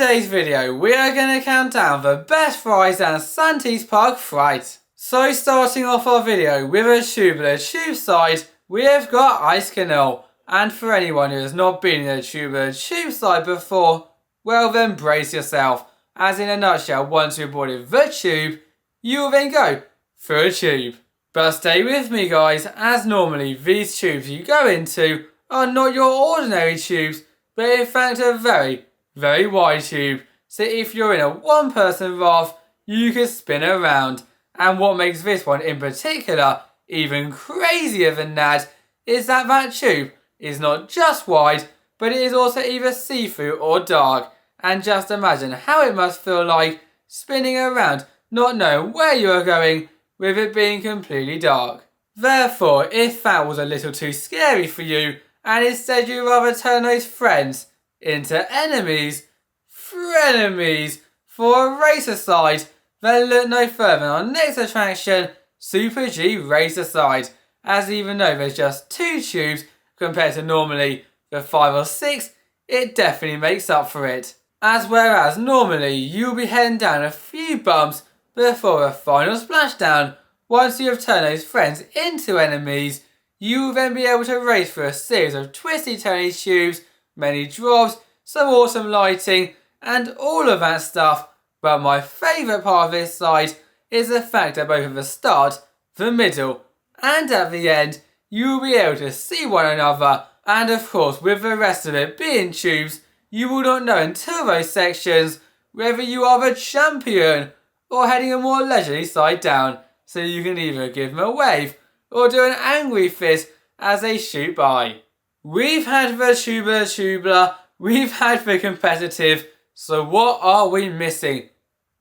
today's video, we are going to count down the best rides down Säntispark Freizeit. So starting off our video with a tubular tube side, we have got Eiskanal. And for anyone who has not been in a tubular tube side before, well then brace yourself, as in a nutshell, once you've boarded the tube, you will then go through a tube. But stay with me guys, as normally these tubes you go into are not your ordinary tubes, but in fact a very, very wide tube. So if you're in a one person raft, you can spin around. And what makes this one in particular even crazier than that is that that tube is not just wide, but it is also either see-through or dark. And just imagine how it must feel like spinning around, not knowing where you are going, with it being completely dark. Therefore, if that was a little too scary for you, and instead you'd rather turn those friends into enemies, frenemies, for a racer side, then look no further than our next attraction, Super G Racer Side, as even though there's just 2 tubes compared to normally the 5 or 6, it definitely makes up for it. As whereas normally you'll be heading down a few bumps before a final splashdown, once you have turned those friends into enemies, you will then be able to race through a series of twisty turny tubes, many drops, some awesome lighting, and all of that stuff. But my favourite part of this side is the fact that both at the start, the middle, and at the end, you will be able to see one another. And of course, with the rest of it being tubes, you will not know until those sections whether you are the champion or heading a more leisurely side down, so you can either give them a wave or do an angry fist as they shoot by. We've had the tubular, we've had the competitive, so what are we missing?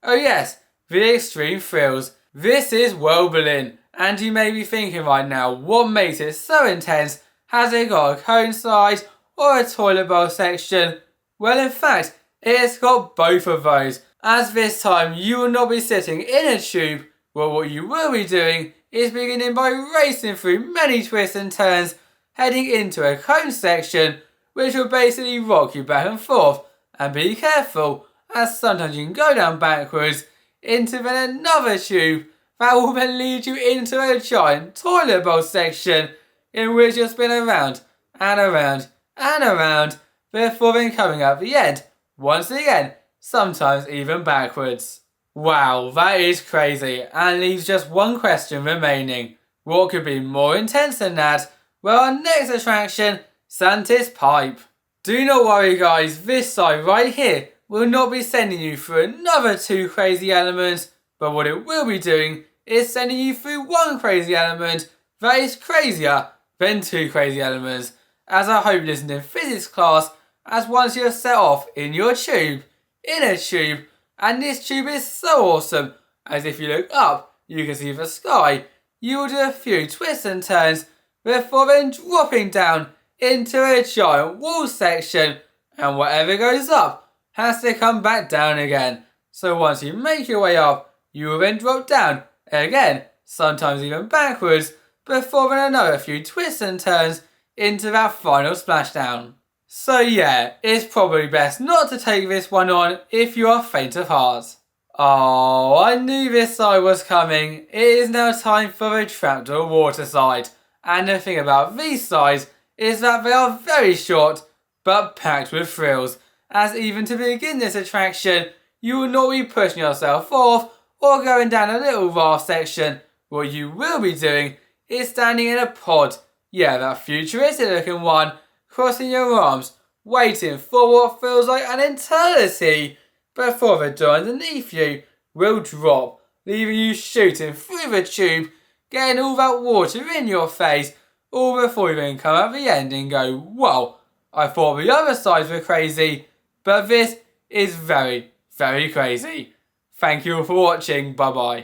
Oh yes, the extreme thrills. This is Wirbelwind, and you may be thinking right now, what makes it so intense? Has it got a cone side or a toilet bowl section? Well, in fact, it has got both of those, as this time you will not be sitting in a tube, but what you will be doing is beginning by racing through many twists and turns, heading into a cone section, which will basically rock you back and forth. And be careful, as sometimes you can go down backwards into then another tube that will then lead you into a giant toilet bowl section, in which you'll spin around and around and around before then coming at the end, once again, sometimes even backwards. Wow, that is crazy, and leaves just one question remaining. What could be more intense than that? Well, our next attraction, Säntis-Pipe. Do not worry guys, this side right here will not be sending you through another 2 crazy elements, but what it will be doing is sending you through one crazy element that is crazier than 2 crazy elements, as I hope you listened in physics class, as once you have set off in your tube, in a tube, and this tube is so awesome, as if you look up, you can see the sky, you will do a few twists and turns before then dropping down into a giant wall section, and whatever goes up has to come back down again. So once you make your way up, you will then drop down again, sometimes even backwards, before then another few twists and turns into that final splashdown. So yeah, it's probably best not to take this one on if you are faint of heart. Oh, I knew this side was coming. It is now time for the trapdoor water side. And the thing about these sides is that they are very short, but packed with thrills. As even to begin this attraction, you will not be pushing yourself off or going down a little raft section. What you will be doing is standing in a pod. Yeah, that futuristic looking one, crossing your arms, waiting for what feels like an eternity before the door underneath you will drop, leaving you shooting through the tube, getting all that water in your face, all before you then come at the end and go, whoa, I thought the other sides were crazy, but this is very, very crazy. Thank you all for watching, bye bye.